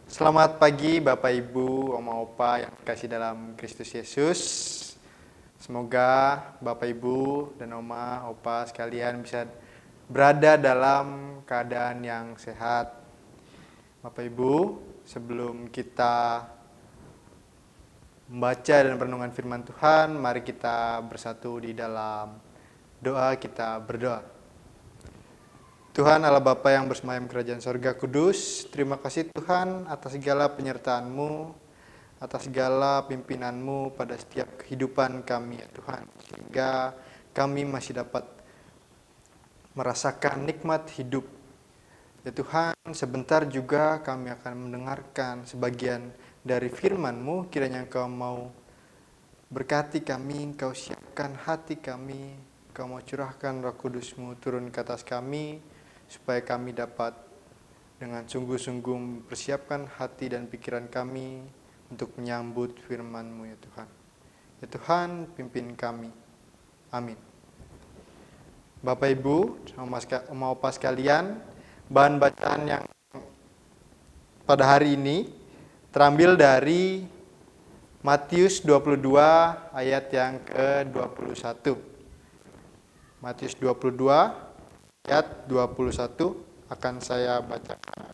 Selamat pagi Bapak Ibu, Oma Opa yang dikasih dalam Kristus Yesus. Semoga Bapak Ibu dan Oma Opa sekalian bisa berada dalam keadaan yang sehat. Bapak Ibu, sebelum kita membaca dan renungan firman Tuhan, mari kita bersatu di dalam doa. Kita berdoa. Tuhan Allah Bapa yang bersemayam kerajaan sorga kudus, terima kasih Tuhan atas segala penyertaan-Mu, atas segala pimpinan-Mu pada setiap kehidupan kami ya Tuhan. Sehingga kami masih dapat merasakan nikmat hidup. Ya Tuhan, sebentar juga kami akan mendengarkan sebagian dari firman-Mu, kiranya Engkau mau berkati kami, Engkau siapkan hati kami, Engkau mau curahkan Roh Kudus-Mu turun ke atas kami, supaya kami dapat dengan sungguh-sungguh mempersiapkan hati dan pikiran kami untuk menyambut firman-Mu ya Tuhan. Ya Tuhan, pimpin kami. Amin. Bapak Ibu, Oma Opa sekalian, bahan bacaan yang pada hari ini terambil dari Matius 22 ayat yang ke-21. Matius 22 ayat 21 akan saya bacakan.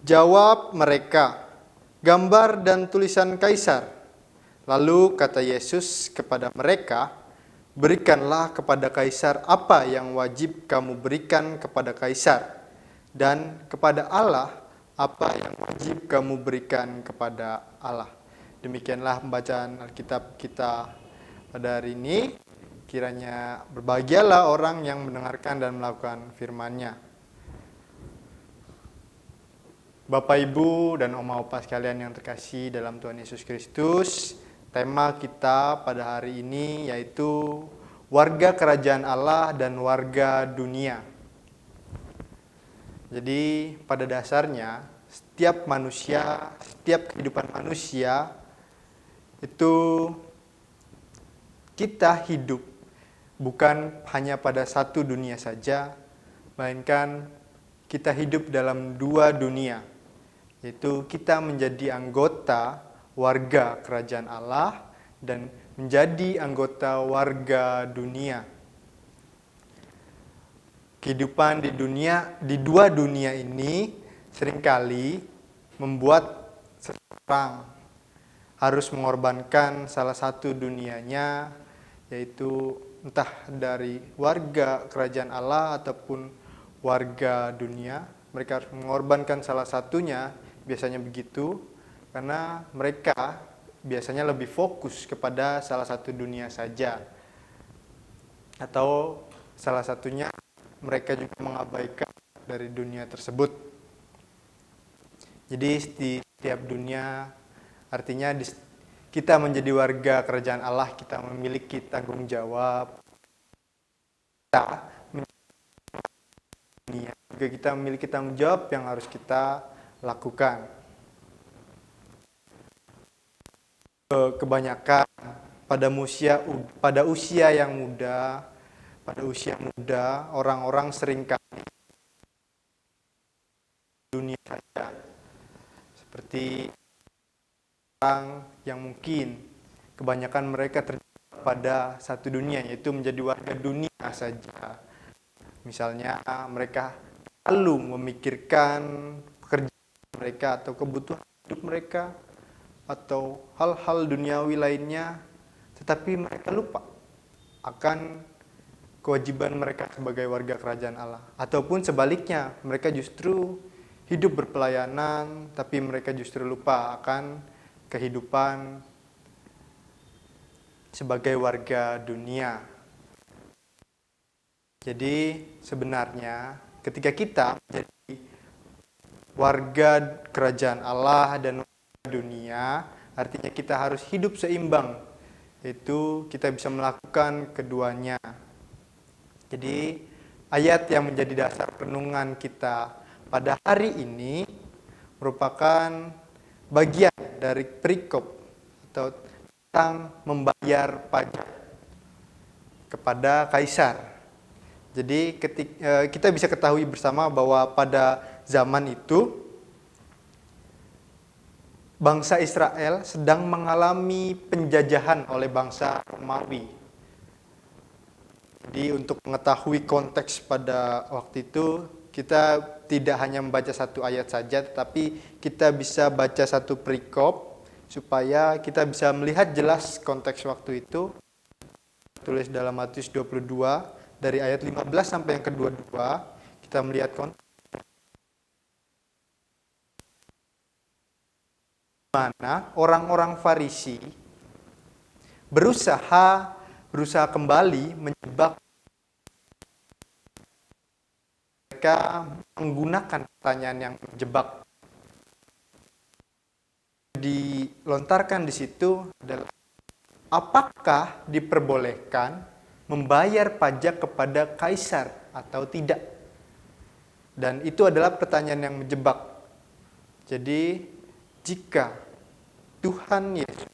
Jawab mereka, gambar dan tulisan kaisar. Lalu kata Yesus kepada mereka, berikanlah kepada kaisar apa yang wajib kamu berikan kepada kaisar, dan kepada Allah apa yang wajib kamu berikan kepada Allah. Demikianlah pembacaan Alkitab kita pada hari ini. Kiranya berbahagialah orang yang mendengarkan dan melakukan firman-Nya. Bapak, Ibu, dan Oma Opa sekalian yang terkasih dalam Tuhan Yesus Kristus, tema kita pada hari ini yaitu warga kerajaan Allah dan warga dunia. Jadi pada dasarnya setiap manusia, setiap kehidupan manusia itu kita hidup bukan hanya pada satu dunia saja, melainkan kita hidup dalam dua dunia, yaitu kita menjadi anggota warga kerajaan Allah dan menjadi anggota warga dunia. Kehidupan di dua dunia ini seringkali membuat seseorang harus mengorbankan salah satu dunianya, yaitu entah dari warga kerajaan Allah ataupun warga dunia. Mereka harus mengorbankan salah satunya, biasanya begitu, karena mereka biasanya lebih fokus kepada salah satu dunia saja. Atau salah satunya mereka juga mengabaikan dari dunia tersebut. Jadi di setiap dunia, artinya kita menjadi warga kerajaan Allah, kita memiliki tanggung jawab. Kita memiliki tanggung jawab yang harus kita lakukan. Kebanyakan pada usia muda, orang-orang seringkali dunia saja. Seperti orang yang mungkin kebanyakan mereka terjebak pada satu dunia, yaitu menjadi warga dunia saja. Misalnya mereka selalu memikirkan pekerjaan mereka atau kebutuhan hidup mereka atau hal-hal duniawi lainnya, tetapi mereka lupa akan kewajiban mereka sebagai warga kerajaan Allah. Ataupun sebaliknya, mereka justru hidup berpelayanan, tapi mereka justru lupa akan kehidupan sebagai warga dunia. Jadi sebenarnya ketika kita menjadi warga kerajaan Allah dan warga dunia, artinya kita harus hidup seimbang, yaitu kita bisa melakukan keduanya. Jadi ayat yang menjadi dasar renungan kita pada hari ini merupakan bagian dari perikop atau tentang membayar pajak kepada kaisar. Jadi kita bisa ketahui bersama bahwa pada zaman itu bangsa Israel sedang mengalami penjajahan oleh bangsa Romawi. Jadi untuk mengetahui konteks pada waktu itu, kita tidak hanya membaca satu ayat saja, tetapi kita bisa baca satu perikop supaya kita bisa melihat jelas konteks waktu itu. Tulis dalam Matius 22 dari ayat 15 sampai yang ke-22, kita melihat konteks mana orang-orang Farisi berusaha kembali menjebak mereka menggunakan pertanyaan yang menjebak. Dilontarkan di situ adalah apakah diperbolehkan membayar pajak kepada kaisar atau tidak? Dan itu adalah pertanyaan yang menjebak. Jadi jika Tuhan Yesus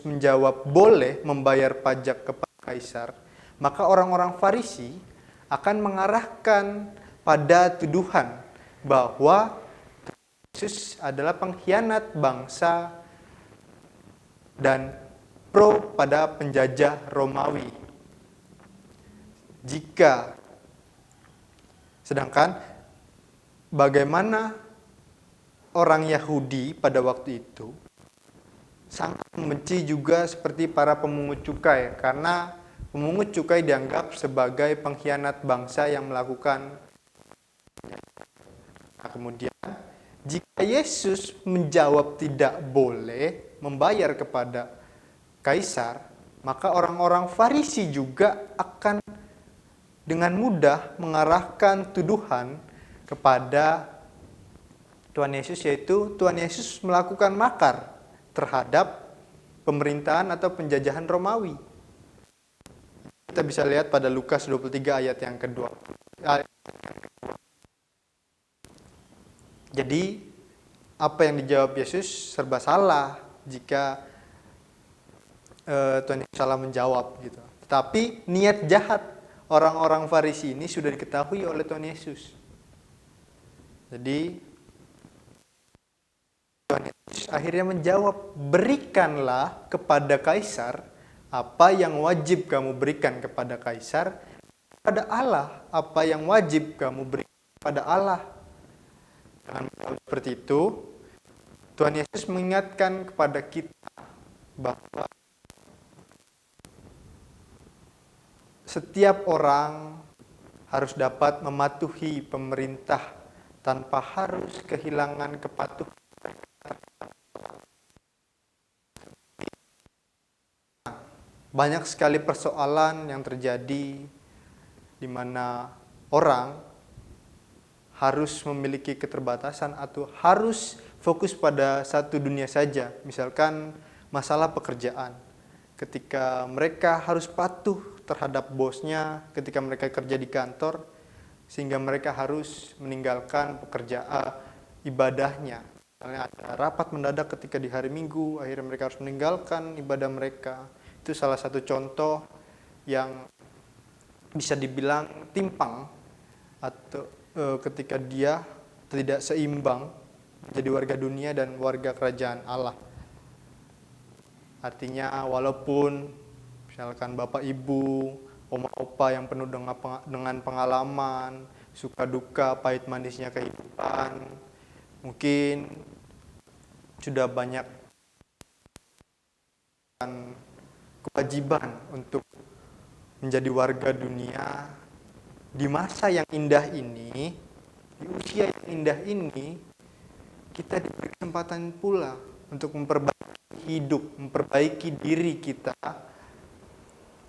menjawab boleh membayar pajak kepada kaisar, maka orang-orang Farisi akan mengarahkan pada tuduhan bahwa Yesus adalah pengkhianat bangsa dan pro pada penjajah Romawi. Sedangkan bagaimana orang Yahudi pada waktu itu sangat membenci juga seperti para pemungut cukai, karena pemungut cukai dianggap sebagai pengkhianat bangsa yang melakukan. Nah, kemudian jika Yesus menjawab tidak boleh membayar kepada kaisar, maka orang-orang Farisi juga akan dengan mudah mengarahkan tuduhan kepada Tuhan Yesus, yaitu Tuhan Yesus melakukan makar terhadap pemerintahan atau penjajahan Romawi. Kita bisa lihat pada Lukas 23 ayat yang kedua. Jadi apa yang dijawab Yesus serba salah jika Tuhan Yesus salah menjawab gitu. Tetapi niat jahat orang-orang Farisi ini sudah diketahui oleh Tuhan Yesus. Jadi Tuhan Yesus akhirnya menjawab, berikanlah kepada kaisar apa yang wajib kamu berikan kepada kaisar, kepada Allah apa yang wajib kamu berikan kepada Allah. Dengan seperti itu, Tuhan Yesus mengingatkan kepada kita bahwa setiap orang harus dapat mematuhi pemerintah tanpa harus kehilangan kepatuhan. Banyak sekali persoalan yang terjadi di mana orang harus memiliki keterbatasan atau harus fokus pada satu dunia saja. Misalkan masalah pekerjaan. Ketika mereka harus patuh terhadap bosnya ketika mereka kerja di kantor, sehingga mereka harus meninggalkan pekerjaan ibadahnya. Misalnya ada rapat mendadak ketika di hari Minggu, akhirnya mereka harus meninggalkan ibadah mereka. Itu salah satu contoh yang bisa dibilang timpang atau ketika dia tidak seimbang menjadi warga dunia dan warga kerajaan Allah. Artinya walaupun misalkan bapak ibu, oma opa yang penuh dengan pengalaman, suka duka, pahit manisnya kehidupan, mungkin sudah banyak kewajiban untuk menjadi warga dunia. Di masa yang indah ini, di usia yang indah ini, kita diberi kesempatan pula untuk memperbaiki hidup, memperbaiki diri kita.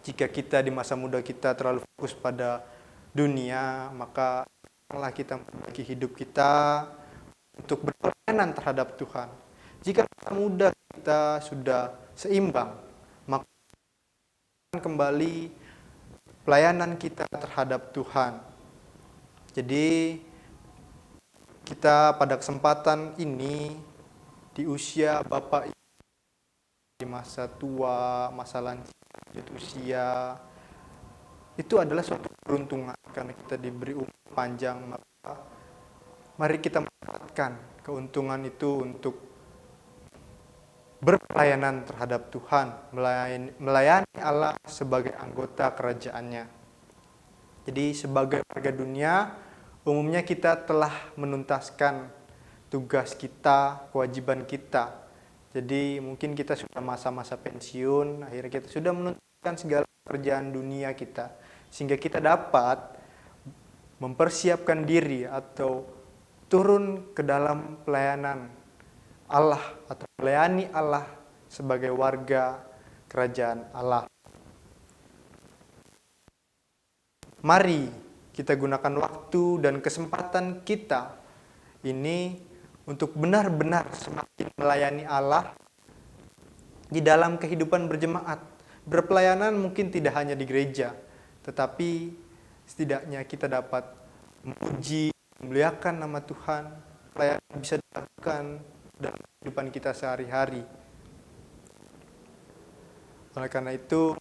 Jika kita di masa muda kita terlalu fokus pada dunia, maka malah kita memperbaiki hidup kita untuk berpelayanan terhadap Tuhan. Jika masa muda kita sudah seimbang, maka kembali pelayanan kita terhadap Tuhan. Jadi kita pada kesempatan ini di usia Bapak di masa tua, masa lanjut, lanjut usia. Itu adalah suatu keberuntungan karena kita diberi umur panjang. Maka mari kita manfaatkan keuntungan itu untuk berpelayanan terhadap Tuhan, melayani Allah sebagai anggota kerajaannya. Jadi sebagai warga dunia, umumnya kita telah menuntaskan tugas kita, kewajiban kita. Jadi mungkin kita sudah masa-masa pensiun, akhirnya kita sudah menuntaskan segala pekerjaan dunia kita, sehingga kita dapat mempersiapkan diri atau turun ke dalam pelayanan Allah atau melayani Allah sebagai warga kerajaan Allah. Mari kita gunakan waktu dan kesempatan kita ini untuk benar-benar semakin melayani Allah di dalam kehidupan berjemaat. Berpelayanan mungkin tidak hanya di gereja, tetapi setidaknya kita dapat memuji, memuliakan nama Tuhan. Pelayanan bisa dilakukan dalam kehidupan kita sehari-hari. Oleh karena itu,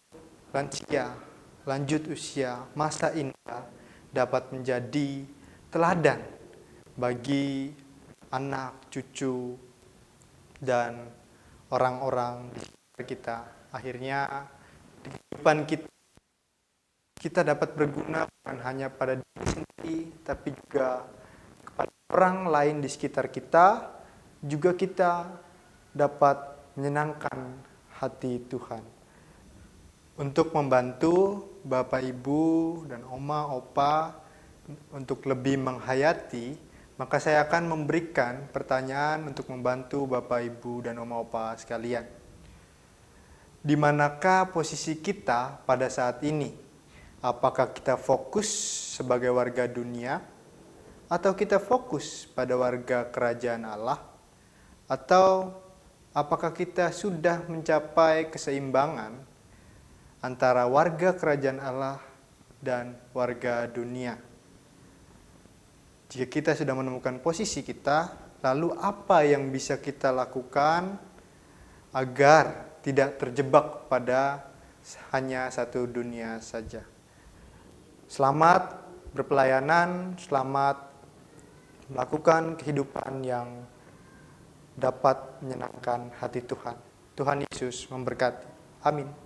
lansia, lanjut usia, masa indah dapat menjadi teladan bagi anak, cucu, dan orang-orang di sekitar kita. Akhirnya di kehidupan kita dapat berguna bukan hanya pada diri sendiri, tapi juga kepada orang lain di sekitar kita. Juga kita dapat menyenangkan hati Tuhan. Untuk membantu Bapak Ibu dan Oma, Opa untuk lebih menghayati, maka saya akan memberikan pertanyaan untuk membantu Bapak Ibu dan Oma, Opa sekalian. Di manakah posisi kita pada saat ini? Apakah kita fokus sebagai warga dunia? Atau kita fokus pada warga kerajaan Allah? Atau apakah kita sudah mencapai keseimbangan antara warga kerajaan Allah dan warga dunia? Jika kita sudah menemukan posisi kita, lalu apa yang bisa kita lakukan agar tidak terjebak pada hanya satu dunia saja? Selamat berpelayanan, selamat melakukan kehidupan yang dapat menyenangkan hati Tuhan. Tuhan Yesus memberkati. Amin.